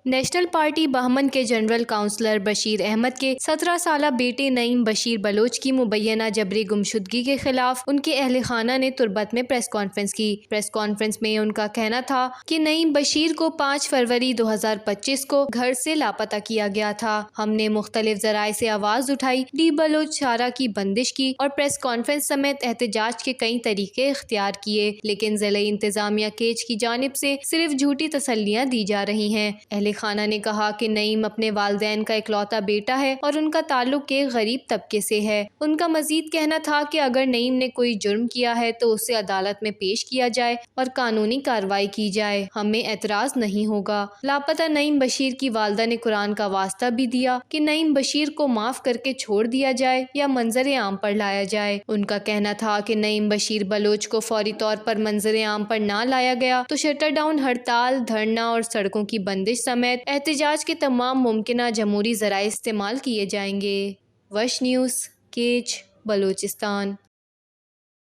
National party بہمن کے general counsellor Bashir Ahmad کے 17 سالہ بیٹے نعیم بشیر بلوچ کی مبینہ جبری گمشدگی کے خلاف ان کے اہل خانہ نے تربت میں پریس کانفرنس کی۔ پریس کانفرنس میں ان کا کہنا تھا کہ نعیم بشیر کو 5 فروری 2025 کو گھر سے لاپتہ کیا گیا تھا۔ ہم نے مختلف ذرائع سے آواز اٹھائی، ڈی بلوچ چارہ کی بندش کی اور پریس کانفرنس سمیت احتجاج کے کئی طریقے اختیار کیے، لیکن ضلعی انتظامیہ کیج کی جانب سے صرف جھوٹی تسلیاں دی جا رہی ہیں۔ اہل خانہ نے کہا کہ نعیم اپنے والدین کا اکلوتا بیٹا ہے اور ان کا تعلق ایک غریب طبقے سے ہے۔ ان کا مزید کہنا تھا کہ اگر نعیم نے کوئی جرم کیا ہے تو اسے عدالت میں پیش کیا جائے اور قانونی کارروائی کی جائے، ہمیں اعتراض نہیں ہوگا۔ لاپتہ نعیم بشیر کی والدہ نے قرآن کا واسطہ بھی دیا کہ نعیم بشیر کو معاف کر کے چھوڑ دیا جائے یا منظر عام پر لایا جائے۔ ان کا کہنا تھا کہ نعیم بشیر بلوچ کو فوری طور پر منظر عام پر نہ لایا گیا تو شٹر ڈاؤن، ہڑتال، دھرنا اور سڑکوں کی بندش سمیت احتجاج کے تمام ممکنہ جمہوری ذرائع استعمال کیے جائیں گے۔ وش نیوز، کیچ، بلوچستان۔